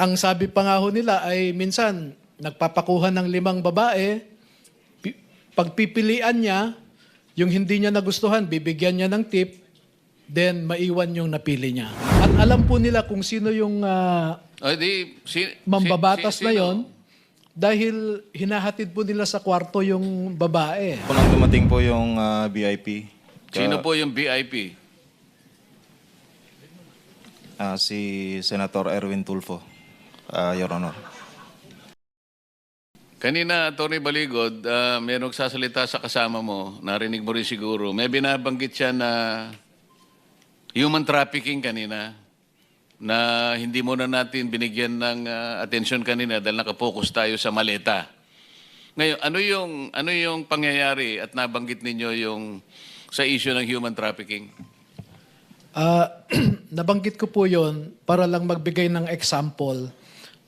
Ang sabi pa nga ho nila ay minsan nagpapakuha ng 5 babae, pagpipilian niya, yung hindi niya nagustuhan, bibigyan niya ng tip, then maiwan yung napili niya. At alam po nila kung sino yung mambabatas na yon dahil hinahatid po nila sa kwarto yung babae. Unang dumating po yung VIP. Sino po yung VIP? Si Senator Erwin Tulfo, Your Honor. Kanina, Atty. Baligod, may nagsasalita sa kasama mo, narinig mo rin siguro, may binabanggit siya na human trafficking kanina, na hindi muna natin binigyan ng atensyon kanina dahil nakapokus tayo sa maleta. Ngayon, ano yung pangyayari at nabanggit ninyo yung sa issue ng human trafficking? Nabanggit ko po yon para lang magbigay ng example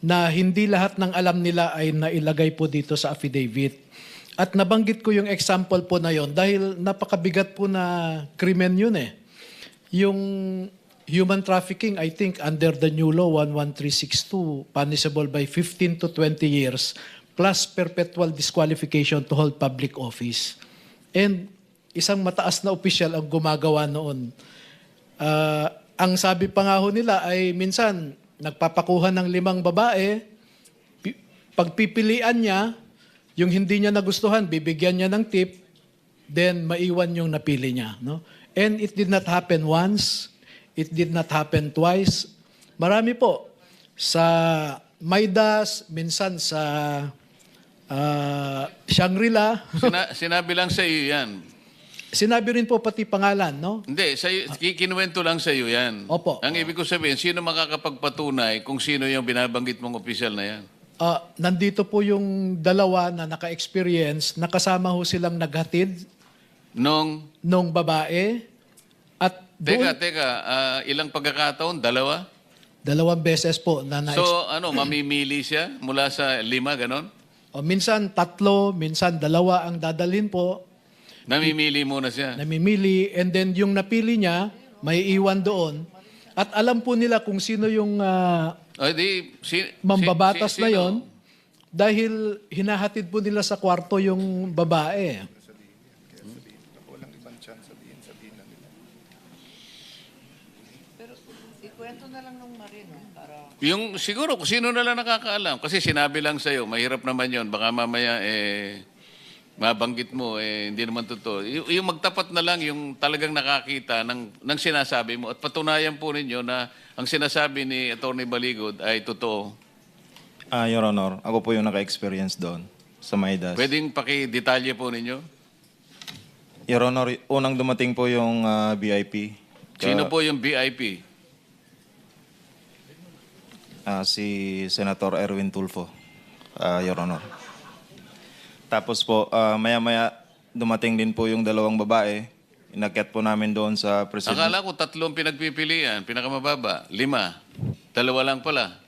na hindi lahat ng alam nila ay nailagay po dito sa affidavit. At nabanggit ko yung example po na yon dahil napakabigat po na krimen yun eh. Yung human trafficking, I think under the new law 11362, punishable by 15 to 20 years plus perpetual disqualification to hold public office. And isang mataas na opisyal ang gumagawa noon. Ang sabi pa nga ho nila ay minsan nagpapakuha ng 5 babae, pagpipilian niya, yung hindi niya nagustuhan, bibigyan niya ng tip, then maiwan yung napili niya. No? And it did not happen once, it did not happen twice. Marami po. Sa Maidas, minsan sa Shangri-La. Sinabi lang sa iyo yan. Sinabi rin po pati pangalan, no? Hindi, kinuwento lang sa iyo yan. Opo. Ang ibig ko sabihin, sino makakapagpatunay kung sino yung binabanggit mong opisyal na yan? Nandito po yung dalawa na naka-experience, nakasama ho silang naghatid nung babae. At Teka, ilang pagkakataon? 2? 2 beses po na So, mamimili siya mula sa 5, ganon? minsan 3, minsan 2 ang dadalhin po. Namimili muna siya. Namimili, and then yung napili niya, may iwan doon. At alam po nila kung sino yung mambabatas na yon dahil hinahatid po nila sa kwarto yung babae. Ikwento na lang ng Marino para... Yung siguro kung sino na lang nakakaalam. Kasi sinabi lang sa'yo, mahirap naman yon. Baka mamaya mabanggit mo, hindi naman totoo. Yung magtapat na lang yung talagang nakakita ng sinasabi mo at patunayan po ninyo na ang sinasabi ni Atty. Baligod ay totoo. Your Honor, ako po yung naka-experience doon sa Maidas. Pwedeng pakidetalye po ninyo? Your Honor, unang dumating po yung VIP. Sino po yung VIP? Si Senator Erwin Tulfo, Your Honor. Tapos po, maya-maya dumating din po yung 2 babae. Inakyat po namin doon sa president. Akala ko 3 pinagpipilian, pinakamababa. 5. 2 lang pala.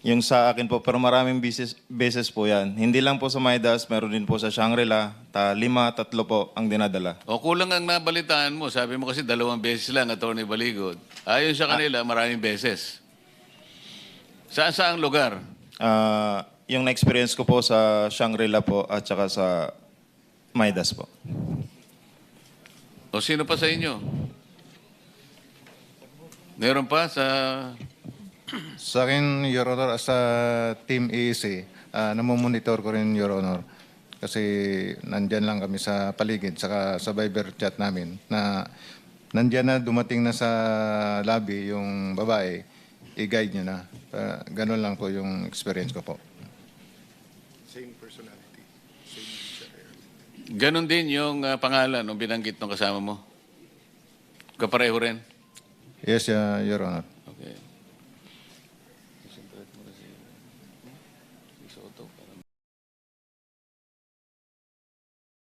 Yung sa akin po, pero maraming beses po yan. Hindi lang po sa Maidas, meron din po sa Shangri-La. 5, 3 po ang dinadala. O kulang ang nabalitaan mo. Sabi mo kasi 2 beses lang, Atty. Baligod. Ayon sa kanila, maraming beses. Saan lugar? Yung na-experience ko po sa Shangri-La po at saka sa Maidas po. O sino pa sa inyo? Meron pa sa... Sa akin, Your Honor, as a Team EEC, namomonitor ko rin, Your Honor. Kasi nandyan lang kami sa paligid, saka sa Viber chat namin, na nandyan na, dumating na sa lobby yung babae, i-guide nyo na. Ganun lang po yung experience ko po. Ganon din yung pangalan ng binanggit ng kasama mo? Kapareho rin? Yes, Your Honor.